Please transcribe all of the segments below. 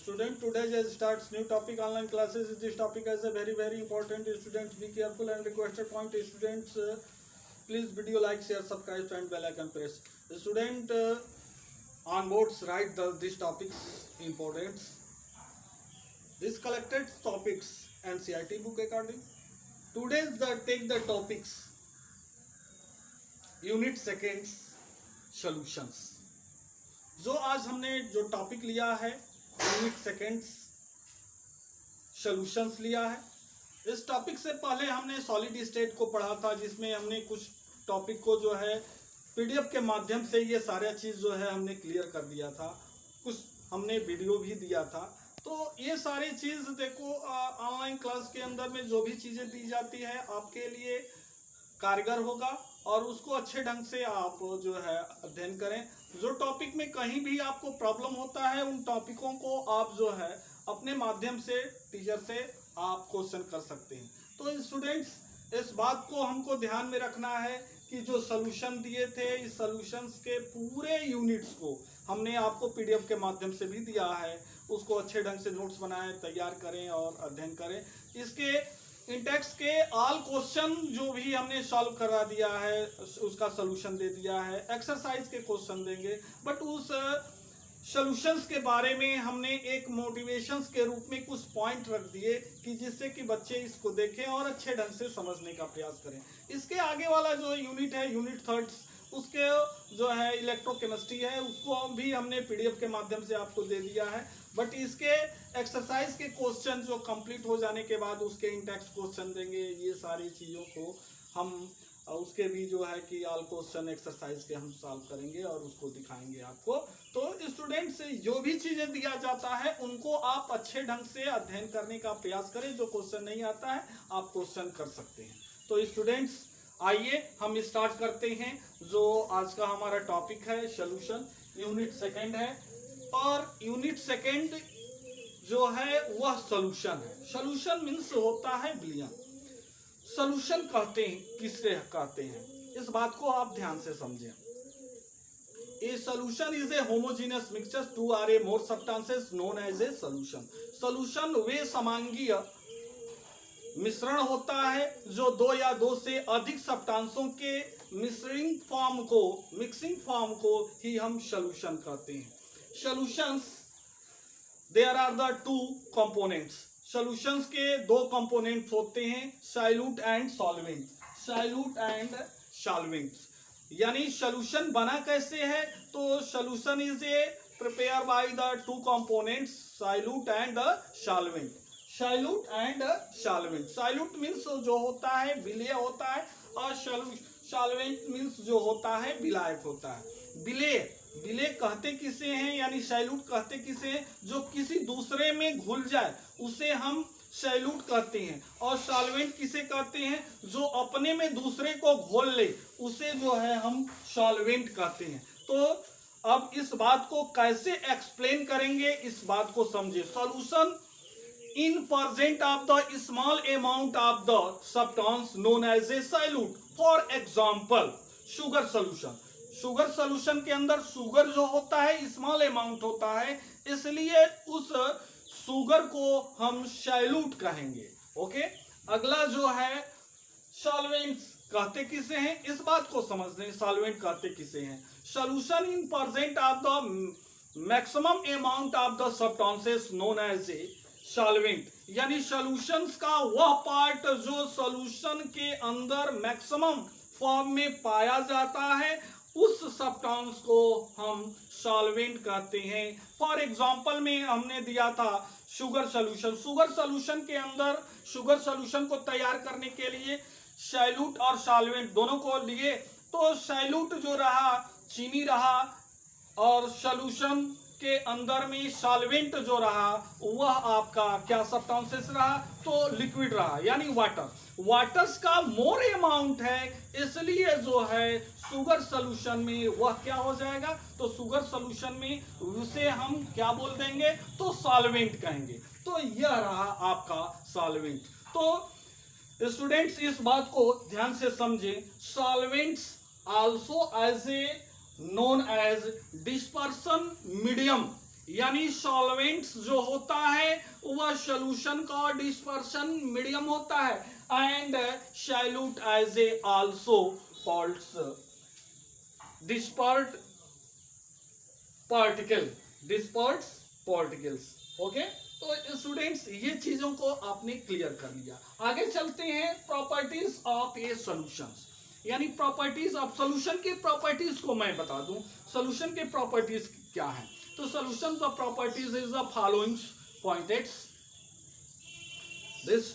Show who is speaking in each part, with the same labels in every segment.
Speaker 1: Student, today just starts new topic online classes. This topic is a very important. Students, be careful and requested point. Students, please video like, share, subscribe and bell icon press. Student, on boards write this topics importance. This collected topics NCERT book according. Today's take the topics. Unit seconds solutions. जो आज हमने जो topic लिया है unit seconds solutions लिया है. इस topic से पहले हमने सॉलिड स्टेट को पढ़ा था, जिसमें हमने कुछ टॉपिक को जो है पीडीएफ के माध्यम से ये सारा चीज़ जो है हमने क्लियर कर दिया था. कुछ हमने वीडियो भी दिया था. तो ये सारी चीज़ देखो ऑनलाइन क्लास के अंदर में जो भी चीज़ें दी जाती है आपके लिए कारगर होगा और उसको अच्छे ढंग से आप जो है अध्ययन करें. जो टॉपिक में कहीं भी आपको प्रॉब्लम होता है उन टॉपिकों को आप जो है अपने माध्यम से टीचर से आप क्वेश्चन कर सकते हैं. तो स्टूडेंट्स, इस बात को हमको ध्यान में रखना है कि जो सॉल्यूशन दिए थे इस सॉल्यूशंस के पूरे यूनिट्स को हमने आपको पीडीएफ के माध्यम से भी दिया है. उसको अच्छे ढंग से नोट्स बनाएं, तैयार करें और अध्ययन करें. इसके इंटेक्स के ऑल क्वेश्चन जो भी हमने सॉल्व करा दिया है उसका सॉल्यूशन दे दिया है. एक्सरसाइज के क्वेश्चन देंगे, बट उस सॉल्यूशंस के बारे में हमने एक मोटिवेशंस के रूप में कुछ पॉइंट रख दिए कि जिससे कि बच्चे इसको देखें और अच्छे ढंग से समझने का प्रयास करें. इसके आगे वाला जो यूनिट है यूनिट थर्ड, उसके जो है इलेक्ट्रोकेमिस्ट्री है, उसको भी हमने पीडीएफ के माध्यम से आपको दे दिया है. बट इसके एक्सरसाइज के क्वेश्चन जो कंप्लीट हो जाने के बाद उसके इंटेक्स क्वेश्चन देंगे. ये सारी चीज़ों को हम उसके भी जो है कि ऑल क्वेश्चन एक्सरसाइज के हम सॉल्व करेंगे और उसको दिखाएंगे आपको. तो स्टूडेंट से जो भी चीज़ें दिया जाता है उनको आप अच्छे ढंग से अध्ययन करने का प्रयास करें. जो क्वेश्चन नहीं आता है आप क्वेश्चन कर सकते हैं. तो स्टूडेंट्स, आइए हम स्टार्ट करते हैं. जो आज का हमारा टॉपिक है सॉल्यूशन, यूनिट सेकेंड है और यूनिट सेकेंड जो है वह सॉल्यूशन है. सॉल्यूशन मीन्स होता है विलयन. सॉल्यूशन कहते हैं किससे कहते हैं, इस बात को आप ध्यान से समझें. A solution is a homogeneous mixture two or a more substances known as a solution. Solution वे समांगीय मिश्रण होता है जो दो या दो से अधिक सब्सटेंसों के मिक्सिंग फॉर्म को ही हम सॉल्यूशन कहते हैं. Solutions there are the two components. Solutions के दो कंपोनेंट्स होते हैं, solute and solvent. Solute and solvent यानी सॉल्यूशन बना कैसे है, तो solution is a prepare by the two components solute and solvent. Solute and solvent. Solute means जो होता है विलेय होता है और सॉल्वेंट मीन्स जो होता है विलायक होता है. विलेय कहते किसे हैं यानी सैल्यूट कहते किसे हैं, जो किसी दूसरे में घुल जाए उसे हम सैल्यूट कहते हैं. और सॉल्वेंट किसे कहते हैं, जो अपने में दूसरे को घोल ले उसे जो है हम सॉल्वेंट कहते हैं. तो अब इस बात को कैसे एक्सप्लेन करेंगे, इस बात को समझे. Solution in present of the small amount of the substance known as a solute. For example, sugar solution. Sugar solution के अंदर शुगर जो होता है स्मॉल अमाउंट होता है, इसलिए उस शुगर को हम सॉल्यूट कहेंगे. ओके. अगला जो है सॉल्वेंट्स कहते किसे हैं, इस बात को समझ लें. सॉल्वेंट कहते किसे हैं, solution in present of the maximum amount of the substances known as a solvent. यानी सॉल्यूशंस का वह पार्ट जो सॉल्यूशन के अंदर मैक्सिमम फॉर्म में पाया जाता है, उस सब्सटेंस को हम सॉल्वेंट कहते हैं. फॉर एग्जांपल में हमने दिया था शुगर सॉल्यूशन. शुगर सॉल्यूशन के अंदर शुगर सॉल्यूशन को तैयार करने के लिए सॉल्यूट और सॉल्वेंट दोनों को लिए. तो सॉल्यूट जो रहा चीनी रहा और सॉल्यूशन के अंदर में सॉल्वेंट जो रहा वह आपका क्या सब्सटेंसेस रहा, तो लिक्विड रहा यानी वाटर. वाटर्स का मोर अमाउंट है, इसलिए जो है शुगर सॉल्यूशन में वह क्या हो जाएगा, तो शुगर सॉल्यूशन में उसे हम क्या बोल देंगे, तो सॉल्वेंट कहेंगे. तो यह रहा आपका सॉल्वेंट. तो स्टूडेंट्स इस बात को ध्यान से समझें. Solvents also as a known as dispersion medium यानी सॉल्वेंट्स जो होता है वह सॉल्यूशन का डिस्पर्शन मीडियम होता है, and solute is a also called dispersed particles. Okay, तो स्टूडेंट्स ये चीजों को आपने क्लियर कर लिया। आगे चलते हैं प्रॉपर्टीज ऑफ ए सॉल्यूशंस, यानी प्रॉपर्टीज ऑफ सॉल्यूशन की प्रॉपर्टीज को मैं बता दूं, सॉल्यूशन के प्रॉपर्टीज क्या है। तो solution of properties is the following pointed this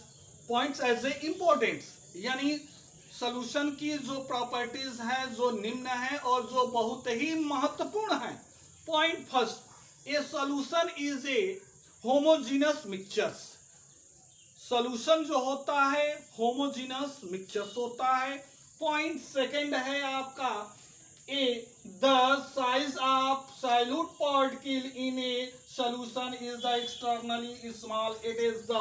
Speaker 1: points as a importance, यानी सॉल्यूशन की जो प्रॉपर्टीज है जो निम्न है और जो बहुत ही महत्वपूर्ण है। Point first, A solution is A homogeneous mixtures. Solution जो होता है होमोजीनस मिक्सचर्स होता है। पॉइंट सेकंड है आपका the size of solute particle in a solution is the externally small, it is the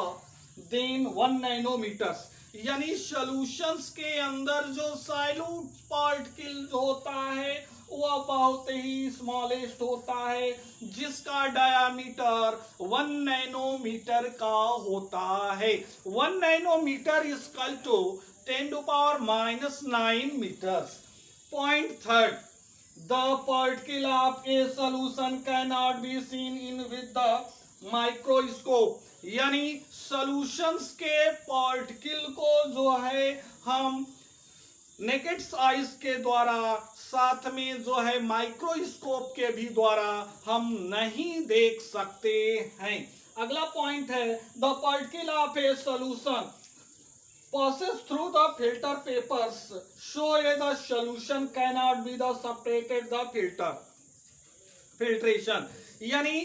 Speaker 1: then 1 nanometers, यानी सॉल्यूशंस के अंदर जो सॉल्यूट पार्टिकल होता है वह बहुत ही स्मॉलेस्ट होता है, जिसका डायामीटर 1 नैनोमीटर का होता है। 1 nanometer is equal to 10⁻⁹ meters. Point third, the particle of a solution cannot be seen in with the microscope, यानी सॉल्यूशंस के पार्टिकल को जो है हम नेकेड आइज के द्वारा, साथ में जो है माइक्रोस्कोप के भी द्वारा हम नहीं देख सकते हैं। अगला पॉइंट है the particle of a solution passes through the filter papers, so the solution cannot be the separated the filtration, यानी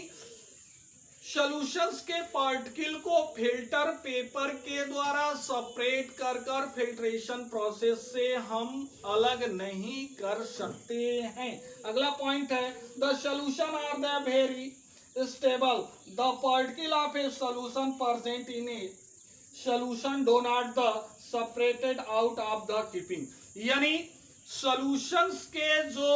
Speaker 1: सॉल्यूशंस के पार्टिकल को फिल्टर पेपर के द्वारा सेपरेट कर फिल्ट्रेशन प्रोसेस से हम अलग नहीं कर सकते हैं। अगला पॉइंट है the solution are the very stable, the particle of a solution present in a solution do not the separated out of the keeping, यानी सॉल्यूशंस के जो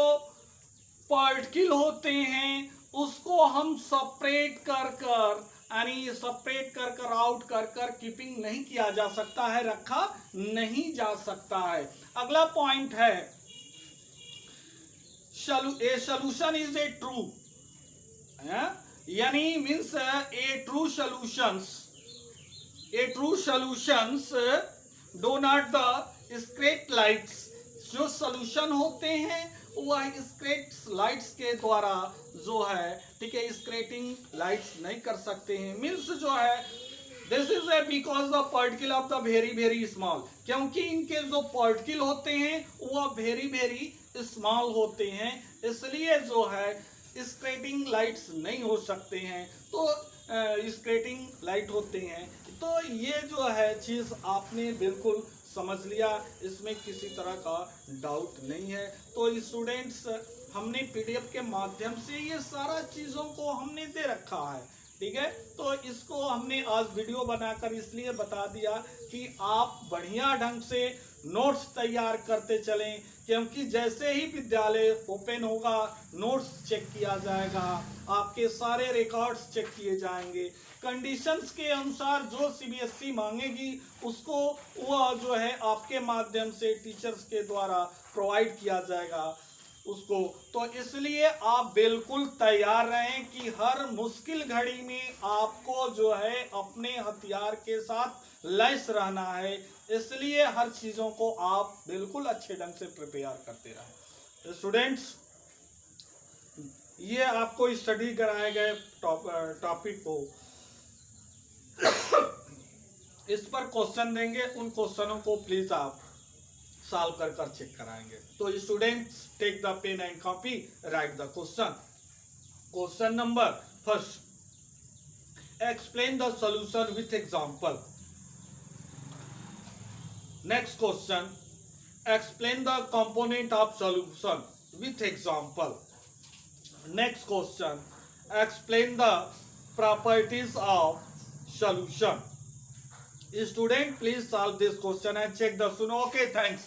Speaker 1: पार्टिकल होते हैं उसको हम सेपरेट यानी सेपरेट कर आउट कर कीपिंग नहीं किया जा सकता है, रखा नहीं जा सकता है। अगला पॉइंट है a solution is a true, यानी means a true solutions do not the scatter lights, जो सॉल्यूशन होते हैं वह स्क्रेट लाइट्स के द्वारा जो है, ठीक है, स्क्रेटिंग लाइट्स नहीं कर सकते हैं। मीन्स जो है this is a because the particle of the very small, क्योंकि इनके जो पार्टिकल होते हैं वह वेरी स्मॉल होते हैं, इसलिए जो है स्क्रेटिंग लाइट्स नहीं हो सकते हैं, तो स्क्रेटिंग लाइट होते हैं। तो ये जो है चीज आपने बिल्कुल समझ लिया, इसमें किसी तरह का डाउट नहीं है। तो स्टूडेंट्स हमने पीडीएफ के माध्यम से ये सारा चीज़ों को हमने दे रखा है, ठीक है। तो इसको हमने आज वीडियो बनाकर इसलिए बता दिया कि आप बढ़िया ढंग से नोट्स तैयार करते चलें, क्योंकि जैसे ही विद्यालय ओपन होगा नोट्स चेक किया जाएगा, आपके सारे रिकॉर्ड्स चेक किए जाएंगे, कंडीशंस के अनुसार जो सीबीएसई मांगेगी उसको वह जो है आपके माध्यम से टीचर्स के द्वारा प्रोवाइड किया जाएगा उसको। तो इसलिए आप बिल्कुल तैयार रहें कि हर मुश्किल घड़ी में आपको जो है अपने हथियार के साथ लैस रहना है, इसलिए हर चीज़ों को आप बिल्कुल अच्छे ढंग से प्रिपेयर करते रहें। स्टूडेंट्स ये आपको स्टडी कराए गए टॉपिक को इस पर क्वेश्चन देंगे, उन क्वेश्चनों को प्लीज आप सॉल्व कर चेक कराएंगे। तो students take the pen and copy, write the question. Question number first, explain the solution with example. Next question, explain the component of solution with example. Next question, explain the properties of solution. Student, please solve this question and check the soon. Okay, thanks.